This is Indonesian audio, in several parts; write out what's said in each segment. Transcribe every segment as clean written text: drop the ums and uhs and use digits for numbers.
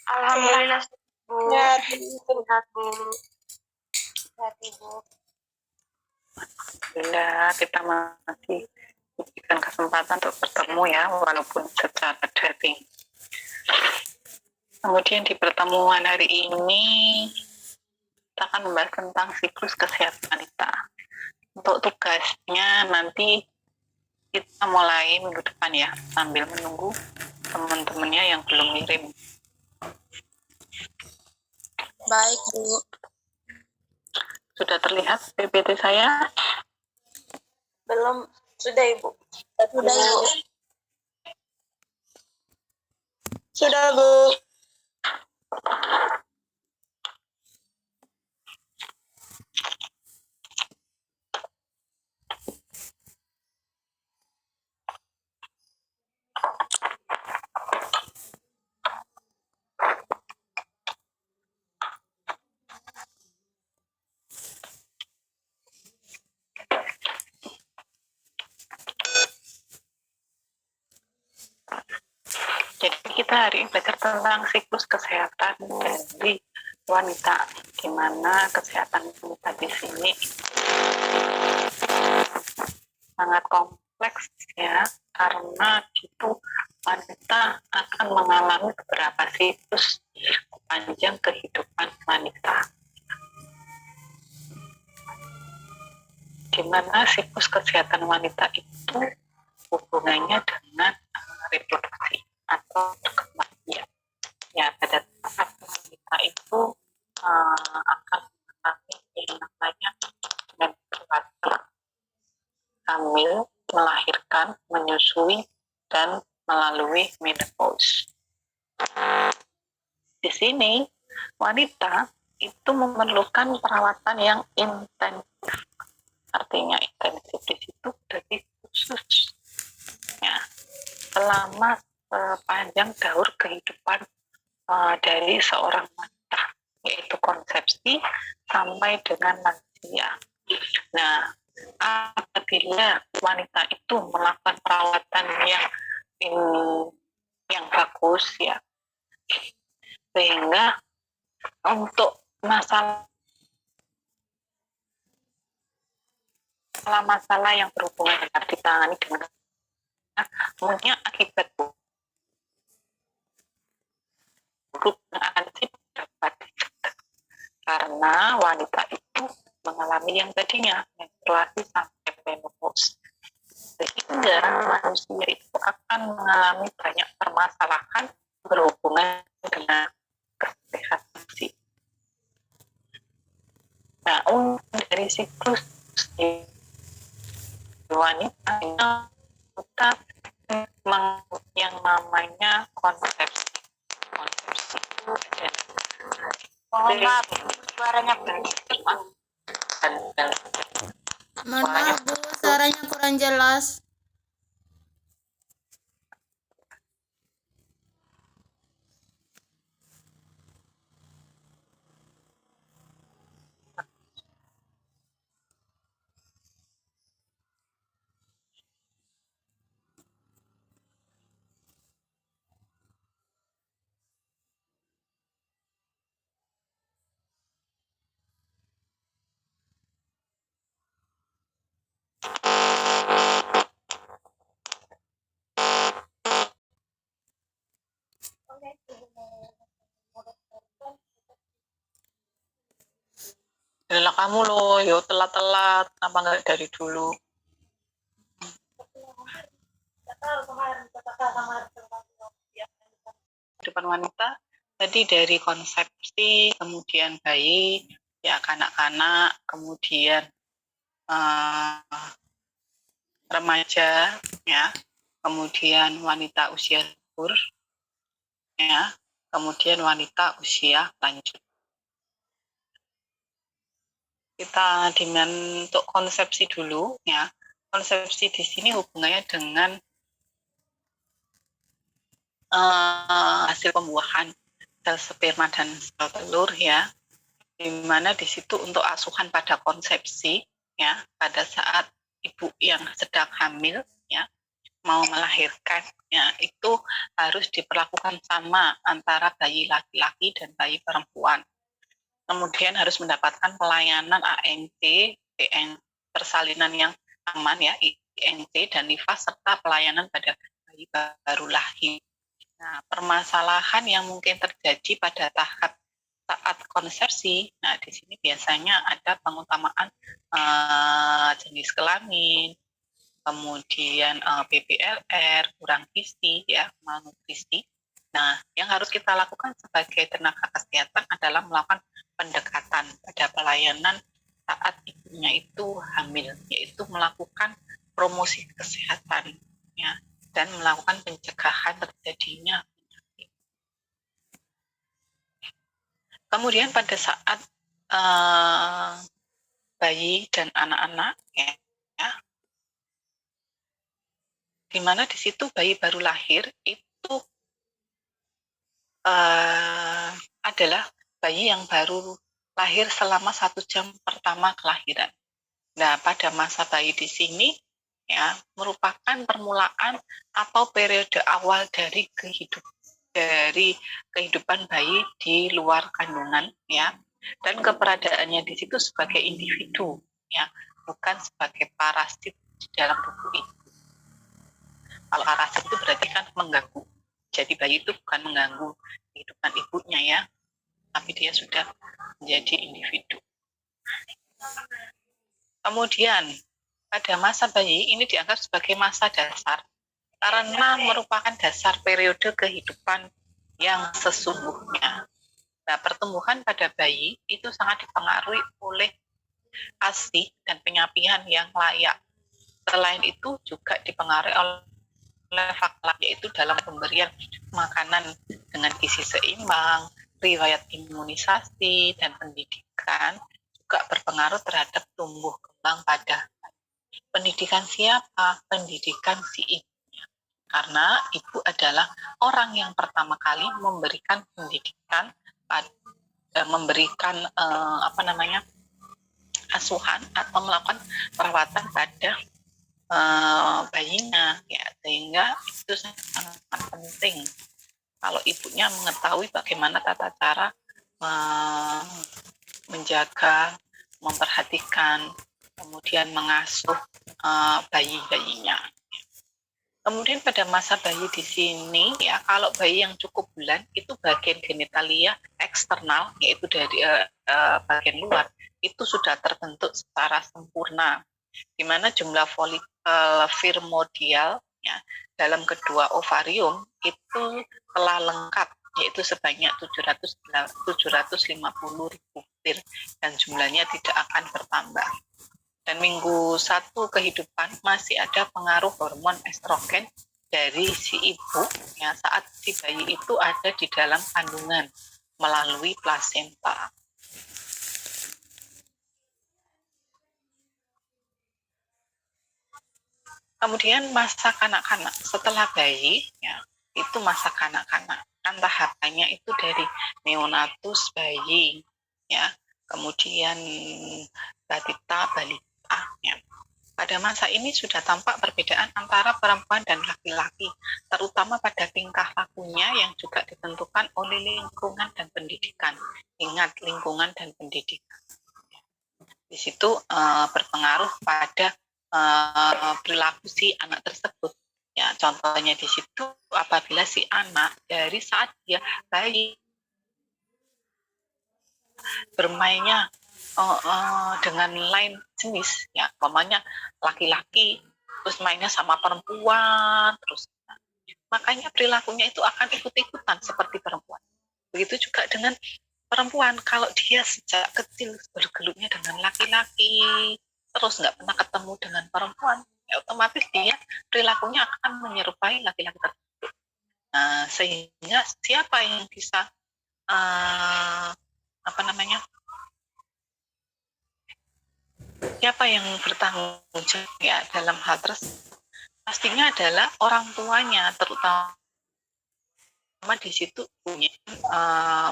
Alhamdulillah, Bu. Ya, Sehat, Bu. Sehat, Ibu. Alhamdulillah, kita masih diberikan kesempatan untuk bertemu ya, walaupun secara daring. Kemudian di pertemuan hari ini, kita akan membahas tentang siklus kesehatan wanita. Untuk tugasnya nanti kita mulai minggu depan ya, sambil menunggu teman-temannya yang belum ngirim. baik, Bu. Sudah terlihat PPT saya? Belum. Sudah, Ibu. Sudah, Bu. Sudah, Bu. Jadi kita hari ini belajar tentang siklus kesehatan dari wanita, di mana kesehatan wanita di sini sangat kompleks ya, karena itu wanita akan mengalami beberapa siklus sepanjang kehidupan wanita, di mana siklus kesehatan wanita itu hubungannya dengan reproduksi atau kematian. Ya, pada saat wanita itu akan mengalami yang namanya menstruasi, hamil, melahirkan, menyusui, dan melalui menopause. Di sini, wanita itu memerlukan perawatan yang intensif. Artinya intensif di situ berarti khusus. Ya, selama sepanjang daur kehidupan dari seorang wanita, yaitu konsepsi sampai dengan lansia. Nah, apabila wanita itu melakukan perawatan yang bagus ya, sehingga untuk masalah yang berhubungan dengan ditangani dengan punya akibat buruk yang akan dapat dicegah, karena wanita itu mengalami yang tadinya menstruasi sampai menopause, sehingga manusia itu akan mengalami banyak permasalahan berhubungan dengan kesehatan fisik. Nah, dari siklus wanita kita yang namanya konsepsi itu ada. Mohon maaf, suaranya Mohon maaf, Bu. Suaranya kurang jelas. Lelah kamu loh, yo telat-telat, apa enggak dari dulu? Kehidupan wanita tadi dari konsepsi, kemudian bayi, ya kanak-kanak, kemudian remaja, ya, kemudian wanita usia subur, ya, kemudian wanita usia lanjut. Kita untuk konsepsi dulu, ya. Konsepsi di sini hubungannya dengan hasil pembuahan sel sperma dan sel telur, ya, di mana di situ untuk asuhan pada konsepsi, ya, pada saat ibu yang sedang hamil, ya, mau melahirkan, ya itu harus diperlakukan sama antara bayi laki-laki dan bayi perempuan. Kemudian harus mendapatkan pelayanan ANC, persalinan yang aman ya, INC dan nifas serta pelayanan pada bayi baru lahir. Nah, permasalahan yang mungkin terjadi pada tahap saat konsepsi, nah di sini biasanya ada pengutamaan jenis kelamin, kemudian BBLR, kurang gizi, ya, malnutrisi. Nah, yang harus kita lakukan sebagai tenaga kesehatan adalah melakukan pendekatan pada pelayanan saat ibunya itu hamil, yaitu melakukan promosi kesehatan, ya, dan melakukan pencegahan terjadinya penyakit. Kemudian pada saat bayi dan anak-anak, ya, di mana di situ bayi baru lahir itu adalah bayi yang baru lahir selama 1 jam pertama kelahiran. Nah, pada masa bayi di sini ya merupakan permulaan atau periode awal dari kehidupan bayi di luar kandungan, ya, dan keberadaannya di situ sebagai individu, ya, bukan sebagai parasit di dalam tubuh ibu. Kalau parasit itu berarti kan mengganggu. Jadi bayi itu bukan mengganggu kehidupan ibunya, ya, tapi dia sudah menjadi individu. Kemudian pada masa bayi ini dianggap sebagai masa dasar karena merupakan dasar periode kehidupan yang sesungguhnya. Nah, pertumbuhan pada bayi itu sangat dipengaruhi oleh ASI dan penyapian yang layak. Selain itu juga dipengaruhi oleh faktor yaitu dalam pemberian makanan dengan gizi seimbang, riwayat imunisasi, dan pendidikan juga berpengaruh terhadap tumbuh kembang pada pendidikan siapa? Pendidikan si ibunya. Karena ibu adalah orang yang pertama kali memberikan pendidikan, memberikan asuhan atau melakukan perawatan pada bayinya, ya, sehingga itu sangat penting kalau ibunya mengetahui bagaimana tata cara menjaga, memperhatikan, kemudian mengasuh bayi-bayinya. Kemudian pada masa bayi di sini, ya, kalau bayi yang cukup bulan itu bagian genitalia eksternal, yaitu dari bagian luar, itu sudah terbentuk secara sempurna, di mana jumlah folikel primordial, ya, dalam kedua ovarium itu telah lengkap, yaitu sebanyak 750.000 butir, dan jumlahnya tidak akan bertambah. Dan minggu 1 kehidupan masih ada pengaruh hormon estrogen dari si ibu, ya, saat si bayi itu ada di dalam kandungan melalui plasenta. Kemudian masa kanak-kanak setelah bayi, ya, itu masa kanak-kanak. Kan tahapannya itu dari neonatus bayi, ya, kemudian batita, balita, ya. Pada masa ini sudah tampak perbedaan antara perempuan dan laki-laki, terutama pada tingkah lakunya yang juga ditentukan oleh lingkungan dan pendidikan. Ingat, lingkungan dan pendidikan. Di situ berpengaruh pada perilaku si anak tersebut. Ya, contohnya di situ apabila si anak dari saat dia bayi bermainnya dengan lain jenis, ya, umpamanya laki-laki terus mainnya sama perempuan terus, makanya perilakunya itu akan ikut-ikutan seperti perempuan. Begitu juga dengan perempuan, kalau dia sejak kecil bergelutnya dengan laki-laki terus nggak pernah ketemu dengan perempuan, ya otomatis dia perilakunya akan menyerupai laki-laki tersebut. Sehingga siapa yang bisa siapa yang bertanggung jawab, ya, dalam hal tersebut pastinya adalah orang tuanya, terutama di situ punya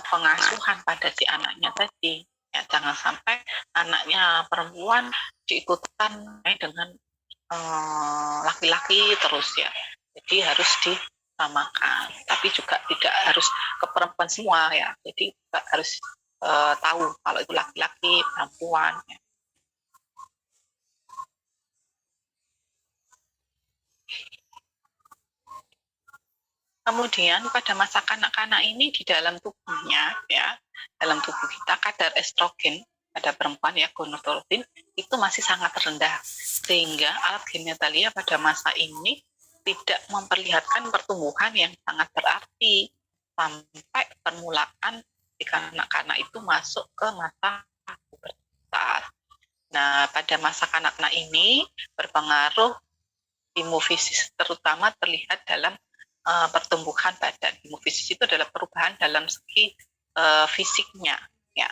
pengasuhan pada si anaknya tadi, ya, jangan sampai anaknya perempuan diikutkan dengan laki-laki terus ya. Jadi harus disamakan, tapi juga tidak harus ke perempuan semua ya. Jadi juga harus tahu kalau itu laki-laki, perempuan. Ya. Kemudian pada masa kanak-kanak ini di dalam tubuhnya ya, dalam tubuh kita kadar estrogen pada perempuan ya gonadotropin itu masih sangat rendah sehingga alat genitalia pada masa ini tidak memperlihatkan pertumbuhan yang sangat berarti sampai permulaan di kanak-kanak itu masuk ke masa pubertas. Nah, pada masa kanak-kanak ini berpengaruh hemofisis terutama terlihat dalam pertumbuhan badan. Hemofisis itu adalah perubahan dalam segi fisiknya ya.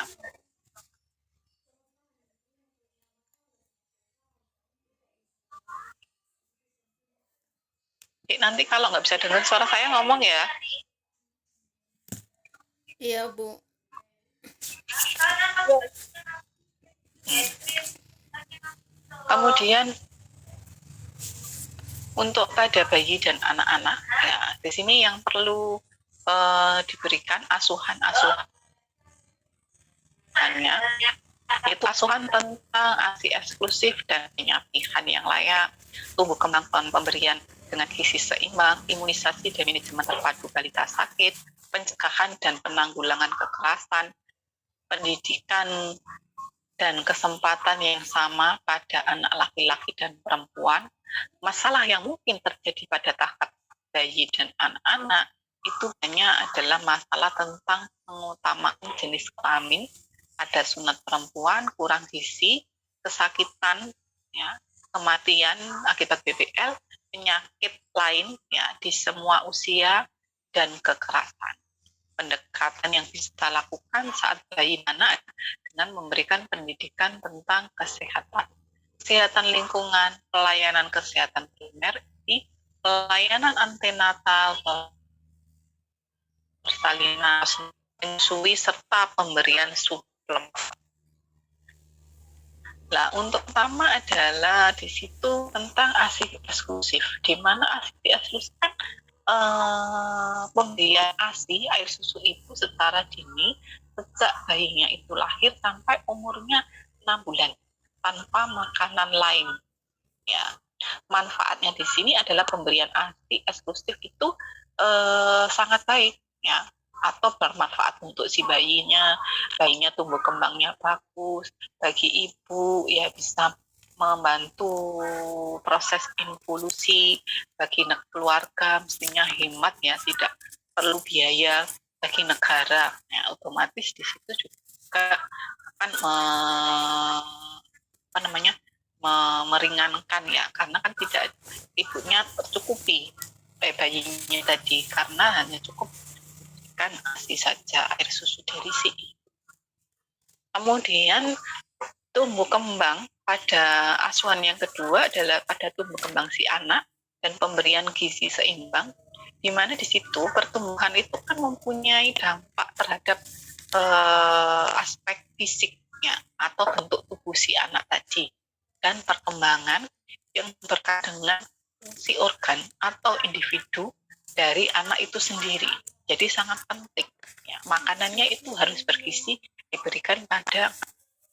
Jadi nanti kalau nggak bisa dengar suara saya ngomong ya. Iya, Bu. Kemudian untuk pada bayi dan anak-anak ya di sini yang perlu diberikan asuhannya itu asuhan tentang ASI eksklusif dan penyampaian yang layak, tumbuh kembang pemberian dengan gizi seimbang, imunisasi dan manajemen terpadu balita sakit, pencegahan dan penanggulangan kekerasan, pendidikan dan kesempatan yang sama pada anak laki-laki dan perempuan. Masalah yang mungkin terjadi pada tahap bayi dan anak-anak itu hanya adalah masalah tentang pengutamaan jenis kelamin, ada sunat perempuan, kurang gizi, kesakitan, ya, kematian akibat BBL, penyakit lain ya di semua usia dan kekerasan. Pendekatan yang bisa lakukan saat bayi anak dengan memberikan pendidikan tentang kesehatan lingkungan, pelayanan kesehatan primer, pelayanan antenatal, persalinan, menyusui serta pemberian suplemen. Nah, untuk pertama adalah di situ tentang ASI eksklusif, di mana ASI eksklusif kan pemberian ASI air susu ibu secara dini sejak bayinya itu lahir sampai umurnya 6 bulan tanpa makanan lain. Ya, manfaatnya di sini adalah pemberian ASI eksklusif itu sangat baik ya, atau bermanfaat untuk si bayinya tumbuh kembangnya bagus, bagi ibu ya bisa membantu proses involusi, bagi keluarga mestinya hemat ya, tidak perlu biaya, bagi negara ya otomatis di situ juga akan meringankan ya, karena kan tidak ibunya tercukupi bayinya tadi karena hanya cukup kan ASI saja, air susu dari si ibu. Kemudian tumbuh kembang pada asuhan yang kedua adalah pada tumbuh kembang si anak dan pemberian gizi seimbang, di mana di situ pertumbuhan itu kan mempunyai dampak terhadap aspek fisiknya atau bentuk tubuh si anak tadi dan perkembangan yang berkaitan dengan fungsi organ atau individu dari anak itu sendiri. Jadi sangat penting ya, makanannya itu harus bergizi diberikan pada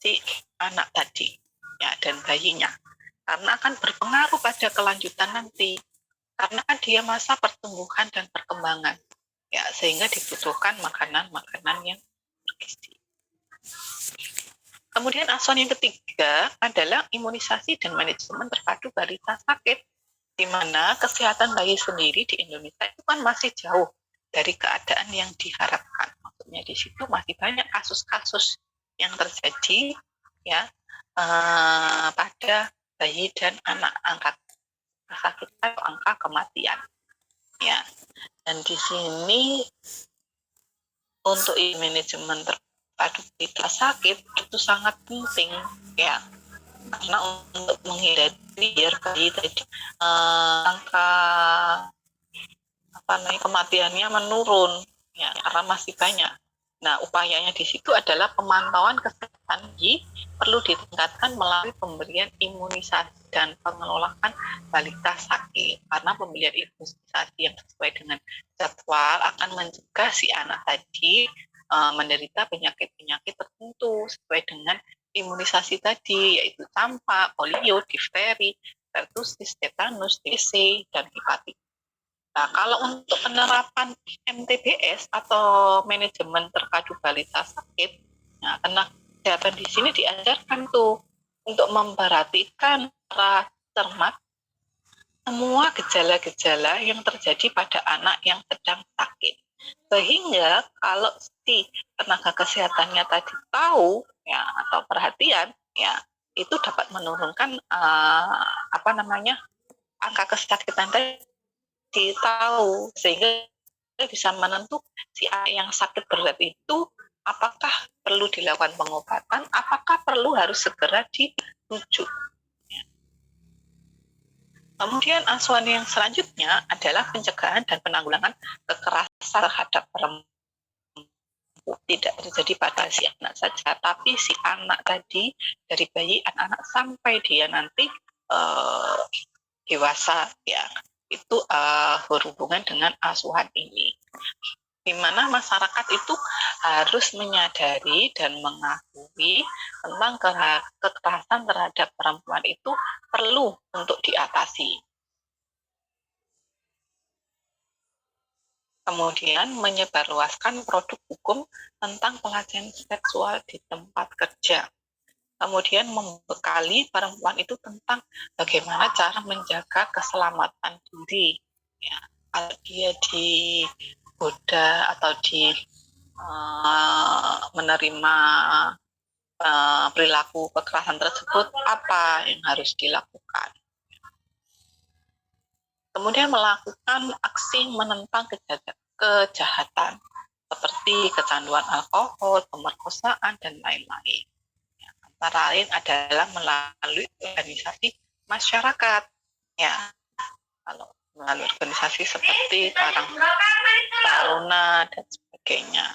si anak tadi ya dan bayinya, karena akan berpengaruh pada kelanjutan nanti, karena kan dia masa pertumbuhan dan perkembangan ya, sehingga dibutuhkan makanan-makanan yang bergizi. Kemudian asuhan yang ketiga adalah imunisasi dan manajemen terpadu balita sakit, di mana kesehatan bayi sendiri di Indonesia itu kan masih jauh dari keadaan yang diharapkan. Maksudnya di situ masih banyak kasus-kasus yang terjadi ya pada bayi dan anak, angka kesakitan atau angka kematian ya. Dan di sini untuk manajemen terpadu balita sakit itu sangat penting ya, karena untuk menghindari biar bayi tadi angka kematiannya menurun ya, karena masih banyak. Nah, upayanya di situ adalah pemantauan kesehatan kesehatan perlu ditingkatkan melalui pemberian imunisasi dan pengelolaan balita sakit. Karena pemberian imunisasi yang sesuai dengan jadwal akan mencegah si anak tadi menderita penyakit-penyakit tertentu sesuai dengan imunisasi tadi, yaitu campak, polio, difteri, pertusis, tetanus, TBC, dan hepatitis. Nah, kalau untuk penerapan MTBS atau manajemen terpadu balita sakit, nah, tenaga kesehatan di sini diajarkan tuh untuk memperhatikan secara cermat semua gejala-gejala yang terjadi pada anak yang sedang sakit. Sehingga kalau si tenaga kesehatannya tadi tahu ya atau perhatian ya, itu dapat menurunkan angka kesakitan tadi, tahu, sehingga bisa menentukan si anak yang sakit berat itu apakah perlu dilakukan pengobatan, apakah perlu harus segera dirujuk. Kemudian asuhan yang selanjutnya adalah pencegahan dan penanggulangan kekerasan terhadap perempuan. Tidak terjadi pada si anak saja, tapi si anak tadi dari bayi, anak-anak sampai dia nanti dewasa ya, itu berhubungan dengan asuhan ini. Di mana masyarakat itu harus menyadari dan mengakui tentang kekerasan terhadap perempuan itu perlu untuk diatasi. Kemudian menyebarluaskan produk hukum tentang pelecehan seksual di tempat kerja. Kemudian membekali perempuan itu tentang bagaimana cara menjaga keselamatan diri. Ya, kalau dia digoda atau menerima perilaku kekerasan tersebut, apa yang harus dilakukan. Kemudian melakukan aksi menentang kejahatan seperti kecanduan alkohol, pemerkosaan, dan lain-lain. Antara lain adalah melalui organisasi masyarakat. Ya, kalau melalui organisasi seperti Karang Taruna dan sebagainya.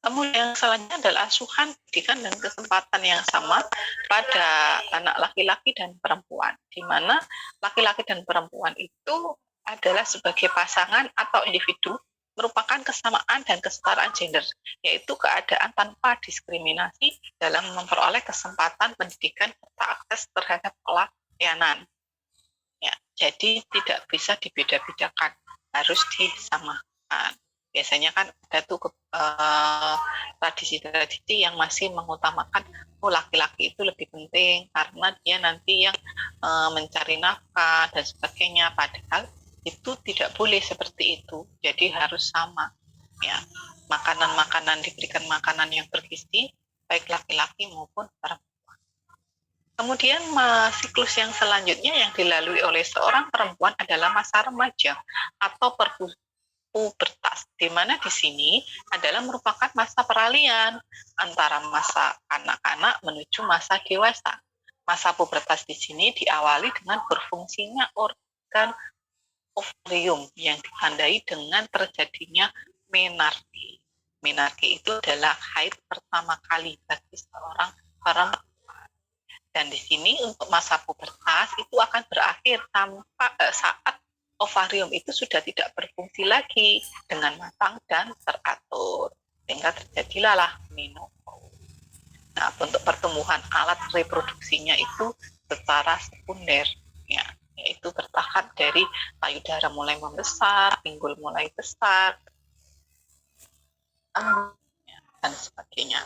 Kemudian yang selanjutnya adalah asuhan, pendidikan, dan kesempatan yang sama pada anak laki-laki dan perempuan, di mana laki-laki dan perempuan itu adalah sebagai pasangan atau individu merupakan kesamaan dan kesetaraan gender, yaitu keadaan tanpa diskriminasi dalam memperoleh kesempatan pendidikan serta akses terhadap pelayanan. Ya, jadi tidak bisa dibeda-bedakan, harus disamakan. Biasanya kan ada tuh tradisi-tradisi yang masih mengutamakan laki-laki itu lebih penting karena dia nanti yang mencari nafkah dan sebagainya, padahal itu tidak boleh seperti itu. Jadi harus sama ya, diberikan makanan yang bergizi baik laki-laki maupun perempuan. Kemudian siklus yang selanjutnya yang dilalui oleh seorang perempuan adalah masa remaja atau pubertas, di mana di sini adalah merupakan masa peralihan antara masa anak-anak menuju masa dewasa. Masa pubertas di sini diawali dengan berfungsinya organ ovarium yang ditandai dengan terjadinya menarki. Menarki itu adalah haid pertama kali bagi seorang perempuan. Dan di sini untuk masa pubertas itu akan berakhir saat ovarium itu sudah tidak berfungsi lagi dengan matang dan teratur, sehingga terjadilah menopause. Nah, untuk pertumbuhan alat reproduksinya itu secara sekunder, ya, yaitu bertahap dari payudara mulai membesar, pinggul mulai besar, dan sebagainya.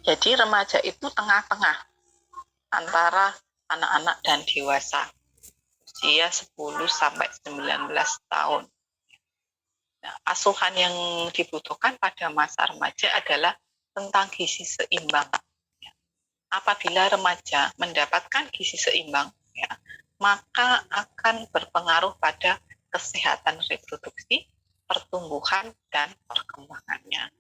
Jadi remaja itu tengah-tengah antara anak-anak dan dewasa, usia 10 sampai 19 tahun. Nah, asuhan yang dibutuhkan pada masa remaja adalah tentang gizi seimbang. Apabila remaja mendapatkan gizi seimbang, ya, maka akan berpengaruh pada kesehatan reproduksi, pertumbuhan, dan perkembangannya.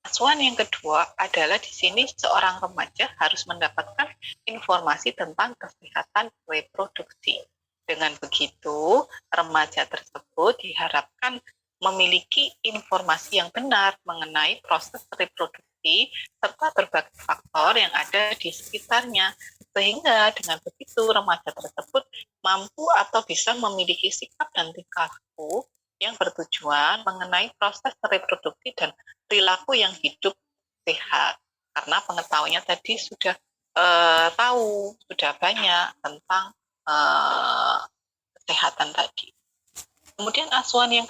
Asuhan yang kedua adalah di sini seorang remaja harus mendapatkan informasi tentang kesehatan reproduksi. Dengan begitu, remaja tersebut diharapkan memiliki informasi yang benar mengenai proses reproduksi serta berbagai faktor yang ada di sekitarnya. Sehingga dengan begitu remaja tersebut mampu atau bisa memiliki sikap dan tingkah laku yang bertujuan mengenai proses reproduksi dan perilaku yang hidup sehat. Karena pengetahuannya tadi sudah tahu, sudah banyak tentang kesehatan tadi. Kemudian asuhan yang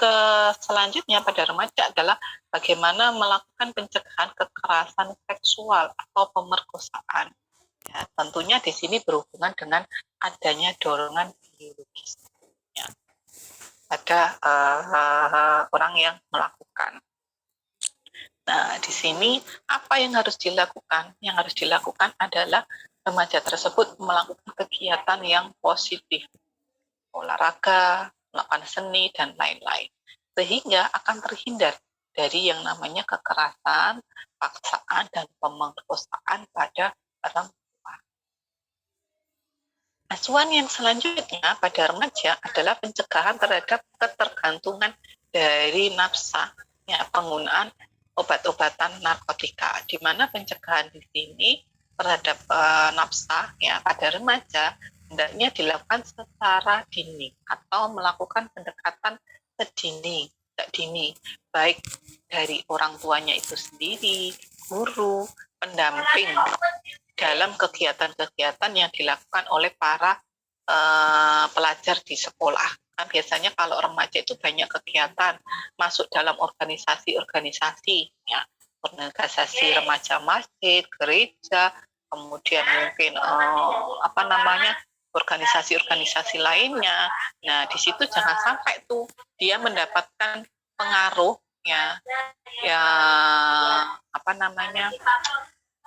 selanjutnya pada remaja adalah bagaimana melakukan pencegahan kekerasan seksual atau pemerkosaan. Ya, tentunya di sini berhubungan dengan adanya dorongan biologis ya, pada orang yang melakukan. Nah, di sini apa yang harus dilakukan? Yang harus dilakukan adalah remaja tersebut melakukan kegiatan yang positif, olahraga, melakukan seni, dan lain-lain. Sehingga akan terhindar dari yang namanya kekerasan, paksaan, dan pemerkosaan pada perempuan. Asuhan yang selanjutnya pada remaja adalah pencegahan terhadap ketergantungan dari nafsa, ya, penggunaan obat-obatan narkotika, di mana pencegahan di sini terhadap nafsa ya pada remaja hendaknya dilakukan secara dini atau melakukan pendekatan sedini, baik dari orang tuanya itu sendiri, guru, pendamping dalam kegiatan-kegiatan yang dilakukan oleh para pelajar di sekolah. Kan biasanya kalau remaja itu banyak kegiatan, masuk dalam organisasi-organisasi, ya, organisasi remaja masjid, gereja, kemudian mungkin organisasi-organisasi lainnya. Nah, di situ jangan sampai tuh dia mendapatkan pengaruh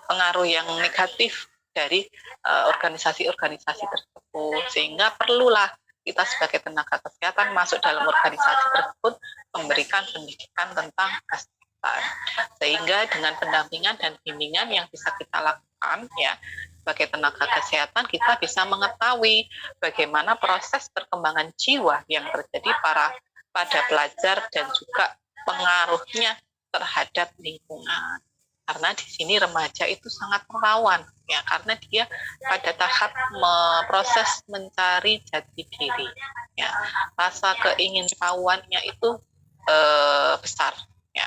pengaruh yang negatif dari organisasi-organisasi tersebut, sehingga perlulah kita sebagai tenaga kesehatan masuk dalam organisasi tersebut memberikan pendidikan tentang kesehatan, sehingga dengan pendampingan dan bimbingan yang bisa kita lakukan ya sebagai tenaga kesehatan, kita bisa mengetahui bagaimana proses perkembangan jiwa yang terjadi pada pelajar dan juga pengaruhnya terhadap lingkungan. Karena di sini remaja itu sangat rawan ya, karena dia pada tahap proses mencari jati diri ya, rasa keingintahuannya itu besar ya.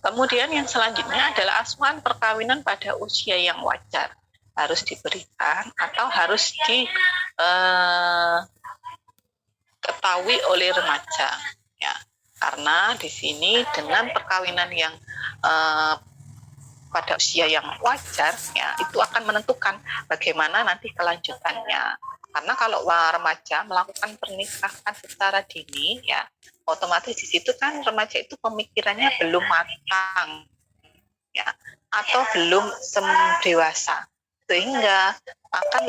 Kemudian yang selanjutnya adalah asuhan perkawinan pada usia yang wajar, harus diberikan atau harus diketahui oleh remaja ya. Karena di sini dengan perkawinan yang pada usia yang wajar ya, itu akan menentukan bagaimana nanti kelanjutannya. Karena kalau remaja melakukan pernikahan secara dini ya, otomatis di situ kan remaja itu pemikirannya belum matang ya, atau belum dewasa, sehingga akan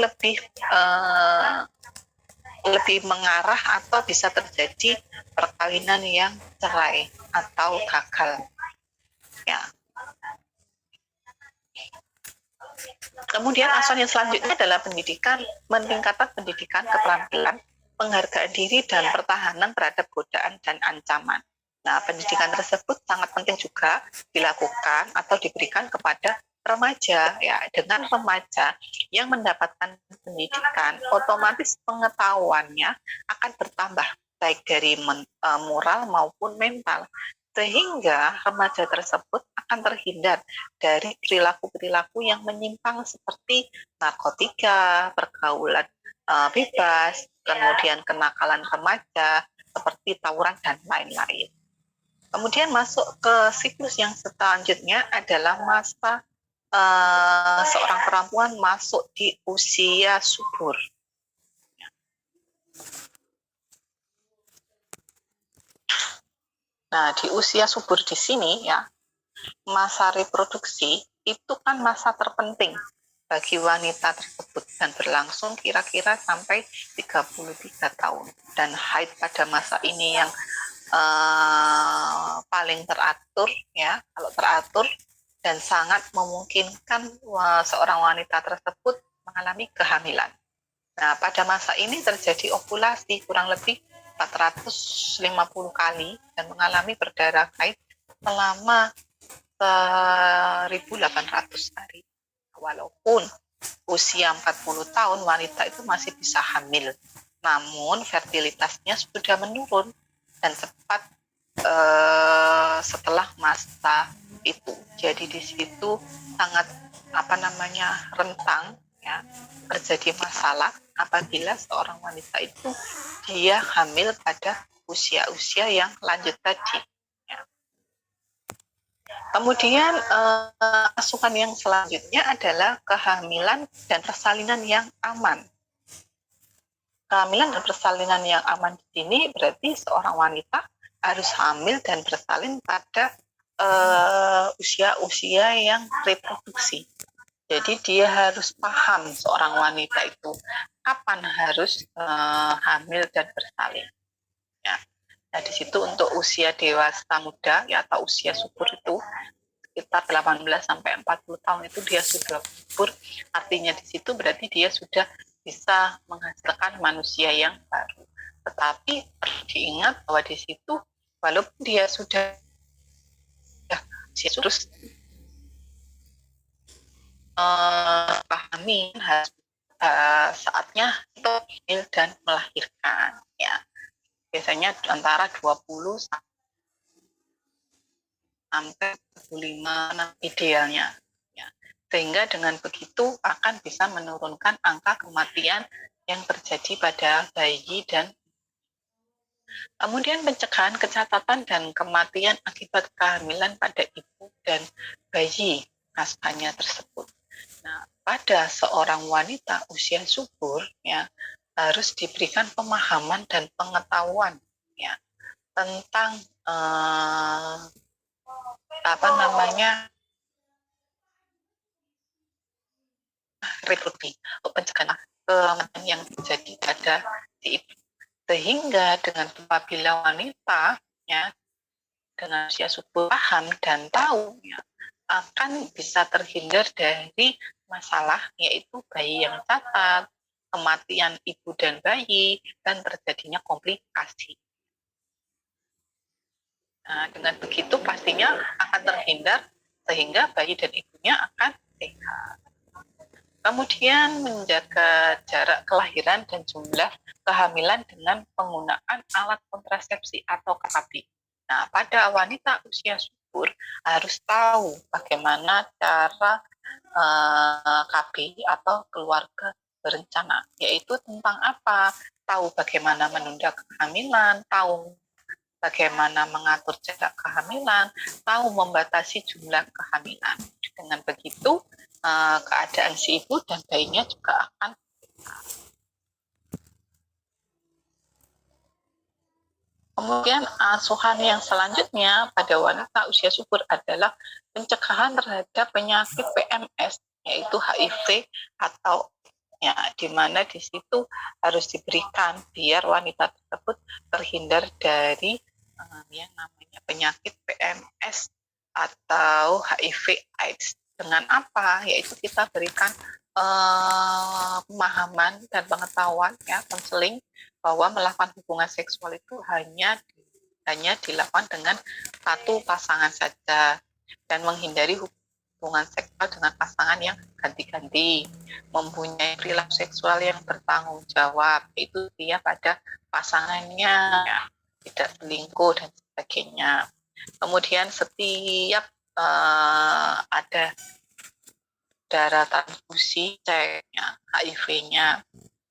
lebih mengarah atau bisa terjadi perkawinan yang cerai atau gagal ya. Kemudian asuhan yang selanjutnya adalah meningkatkan pendidikan keterampilan, penghargaan diri dan pertahanan terhadap godaan dan ancaman. Nah, pendidikan tersebut sangat penting juga dilakukan atau diberikan kepada remaja ya. Dengan remaja yang mendapatkan pendidikan, otomatis pengetahuannya akan bertambah baik dari moral maupun mental, sehingga remaja tersebut akan terhindar dari perilaku-perilaku yang menyimpang seperti narkotika, pergaulan bebas, kemudian kenakalan remaja seperti tawuran dan lain-lain. Kemudian masuk ke siklus yang selanjutnya adalah masa seorang perempuan masuk di usia subur. Nah, di usia subur di sini ya, masa reproduksi itu kan masa terpenting bagi wanita tersebut dan berlangsung kira-kira sampai 33 tahun. Dan haid pada masa ini yang paling teratur ya, kalau teratur dan sangat memungkinkan seorang wanita tersebut mengalami kehamilan. Nah, pada masa ini terjadi ovulasi kurang lebih 450 kali dan mengalami berdarah haid selama 1.800 hari. Walaupun usia 40 tahun wanita itu masih bisa hamil, namun fertilitasnya sudah menurun dan cepat setelah masa itu. Jadi di situ sangat rentang ya terjadi masalah apabila seorang wanita itu dia hamil pada usia-usia yang lanjut tadi. Ya. Kemudian asuhan yang selanjutnya adalah kehamilan dan persalinan yang aman. Kehamilan dan persalinan yang aman di sini berarti seorang wanita harus hamil dan bersalin pada usia-usia yang reproduksi. Jadi dia harus paham seorang wanita itu kapan harus hamil dan bersalin. Ya. Nah di situ untuk usia dewasa muda ya atau usia subur itu sekitar 18 sampai 40 tahun itu dia sudah subur. Artinya di situ berarti dia sudah bisa menghasilkan manusia yang baru. Tetapi perlu diingat bahwa di situ walaupun dia sudah terus pahami saatnya untuk hamil dan melahirkan ya. Biasanya antara 20 sampai 25 idealnya ya. Sehingga dengan begitu akan bisa menurunkan angka kematian yang terjadi pada bayi dan kemudian pencegahan kecacatan dan kematian akibat kehamilan pada ibu dan bayi naskahnya tersebut. Nah, pada seorang wanita usia subur ya harus diberikan pemahaman dan pengetahuan ya tentang reproduksi pencegahan kematian yang terjadi pada si ibu. Sehingga dengan apabila wanita ya dengan usia subur paham dan tahu ya akan bisa terhindar dari masalah yaitu bayi yang cacat, kematian ibu dan bayi, dan terjadinya komplikasi. Nah, dengan begitu pastinya akan terhindar sehingga bayi dan ibunya akan sehat. Kemudian menjaga jarak kelahiran dan jumlah kehamilan dengan penggunaan alat kontrasepsi atau KB. Nah, pada wanita usia subur harus tahu bagaimana cara KB atau keluarga berencana, yaitu tentang apa? Tahu bagaimana menunda kehamilan, tahu bagaimana mengatur jarak kehamilan, tahu membatasi jumlah kehamilan. Dengan begitu, keadaan si ibu dan bayinya juga akan Kemudian asuhan yang selanjutnya pada wanita usia subur adalah pencegahan terhadap penyakit PMS, yaitu HIV atau ya, di mana di situ harus diberikan biar wanita tersebut terhindar dari yang namanya penyakit PMS atau HIV/AIDS. Dengan apa? Yaitu kita berikan pemahaman dan pengetahuan ya, konseling bahwa melakukan hubungan seksual itu hanya dilakukan dengan satu pasangan saja dan menghindari hubungan seksual dengan pasangan yang ganti-ganti, mempunyai perilaku seksual yang bertanggung jawab, itu dia pada pasangannya, ya, tidak selingkuh dan sebagainya. Kemudian setiap ada darah transfusi, ceknya, HIV-nya,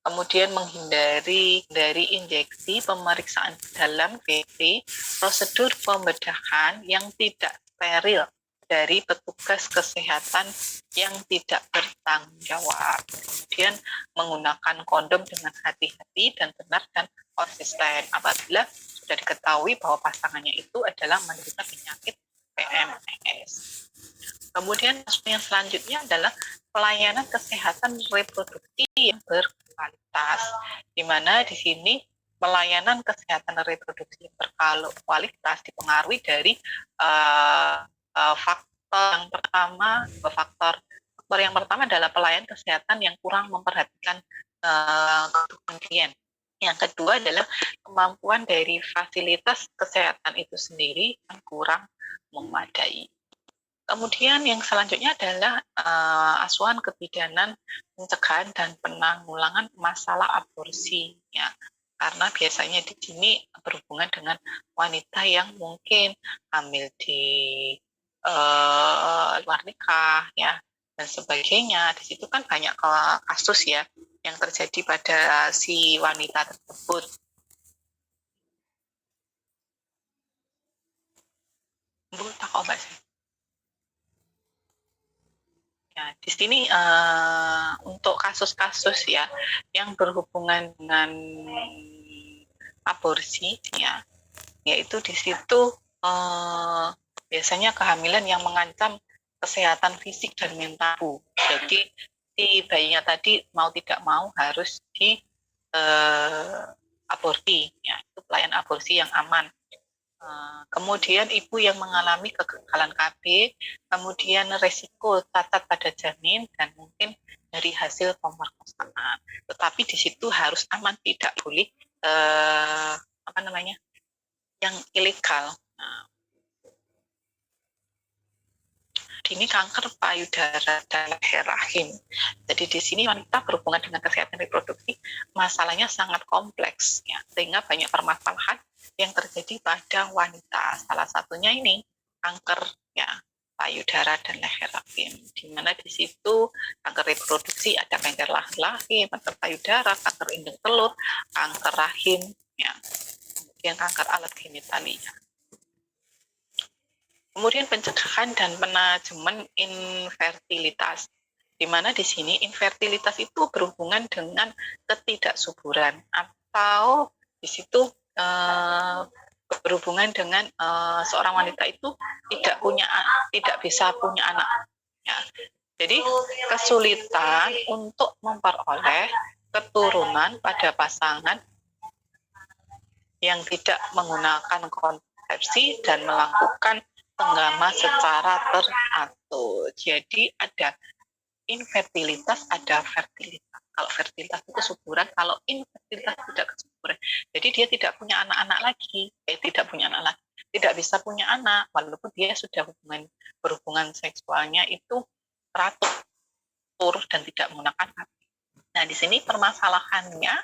kemudian menghindari dari injeksi, pemeriksaan dalam WC, prosedur pembedahan yang tidak steril dari petugas kesehatan yang tidak bertanggung jawab. Kemudian menggunakan kondom dengan hati-hati dan benar dan konsisten apabila sudah diketahui bahwa pasangannya itu adalah menderita penyakit PMS. Kemudian yang selanjutnya adalah pelayanan kesehatan reproduksi yang berkualitas, di mana di sini pelayanan kesehatan reproduksi yang berkualitas dipengaruhi dari faktor yang pertama adalah pelayan kesehatan yang kurang memperhatikan kebutuhan klien. Yang kedua adalah kemampuan dari fasilitas kesehatan itu sendiri yang kurang memadai. Kemudian yang selanjutnya adalah asuhan kebidanan pencegahan dan penanggulangan masalah aborsi, ya. Karena biasanya di sini berhubungan dengan wanita yang mungkin hamil di luar nikah, ya, dan sebagainya. Di situ kan banyak kasus ya yang terjadi pada si wanita tersebut. Bu, tak obat sih. Ya, di sini untuk kasus-kasus ya yang berhubungan dengan aborsi, ya, yaitu di situ biasanya kehamilan yang mengancam kesehatan fisik dan mental. Jadi si bayinya tadi mau tidak mau harus di aborsi, ya, itu pelayan aborsi yang aman. Kemudian ibu yang mengalami kegagalan KB, kemudian resiko cacat pada janin dan mungkin dari hasil pemerkosaan. Tetapi di situ harus aman, tidak boleh yang ilegal. Ini kanker payudara dan leher rahim. Jadi di sini wanita berhubungan dengan kesehatan reproduksi, masalahnya sangat kompleks, ya, sehingga banyak permasalahan yang terjadi pada wanita. Salah satunya ini kanker, ya, payudara dan leher rahim, di mana di situ kanker reproduksi ada kanker rahim, kanker payudara, kanker indung telur, kanker rahim, ya, kemudian kanker alat genitalia. Kemudian pencegahan dan manajemen infertilitas, di mana di sini infertilitas itu berhubungan dengan ketidaksuburan atau di situ berhubungan dengan seorang wanita itu tidak bisa punya anak. Ya. Jadi kesulitan untuk memperoleh keturunan pada pasangan yang tidak menggunakan kontrasepsi dan melakukan penggama secara teratur. Jadi ada infertilitas, ada fertilitas. Kalau fertilitas itu kesuburan, kalau infertilitas tidak kesuburan. Jadi dia tidak punya anak-anak lagi, tidak bisa punya anak, walaupun dia sudah berhubungan seksualnya itu teratur dan tidak menggunakan HP. Nah, di sini permasalahannya,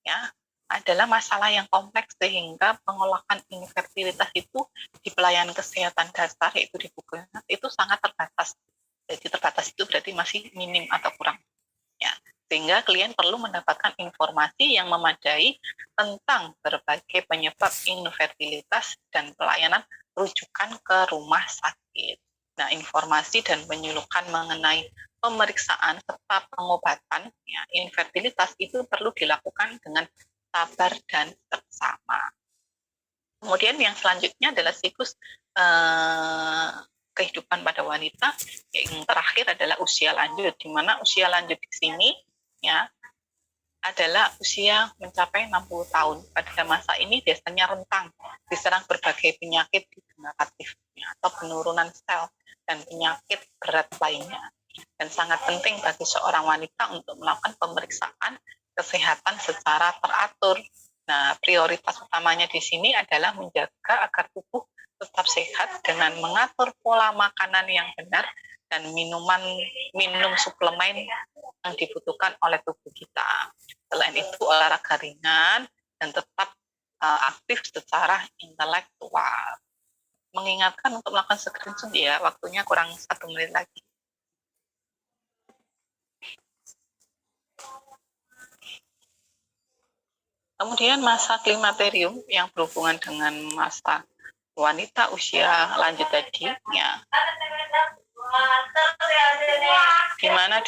ya, adalah masalah yang kompleks sehingga pengolahan infertilitas itu di pelayanan kesehatan dasar, yaitu di Puskesmas, itu sangat terbatas. Jadi terbatas itu berarti masih minim atau kurang, ya, sehingga klien perlu mendapatkan informasi yang memadai tentang berbagai penyebab infertilitas dan pelayanan rujukan ke rumah sakit. Nah, informasi dan penyuluhan mengenai pemeriksaan serta pengobatan, ya, infertilitas itu perlu dilakukan dengan sabar dan seksama. Kemudian yang selanjutnya adalah siklus kehidupan pada wanita. Yang terakhir adalah usia lanjut, di mana usia lanjut di sini, ya, adalah usia mencapai 60 tahun. Pada masa ini biasanya rentang diserang berbagai penyakit degeneratif atau penurunan sel dan penyakit berat lainnya. Dan sangat penting bagi seorang wanita untuk melakukan pemeriksaan kesehatan secara teratur. Nah, prioritas utamanya di sini adalah menjaga agar tubuh tetap sehat dengan mengatur pola makanan yang benar dan minum suplemen yang dibutuhkan oleh tubuh kita. Selain itu, olahraga ringan dan tetap aktif secara intelektual. Mengingatkan untuk melakukan screenshot, ya, waktunya kurang 1 menit lagi. Kemudian masa klimakterium yang berhubungan dengan masa wanita usia lanjut tadi, ya, di mana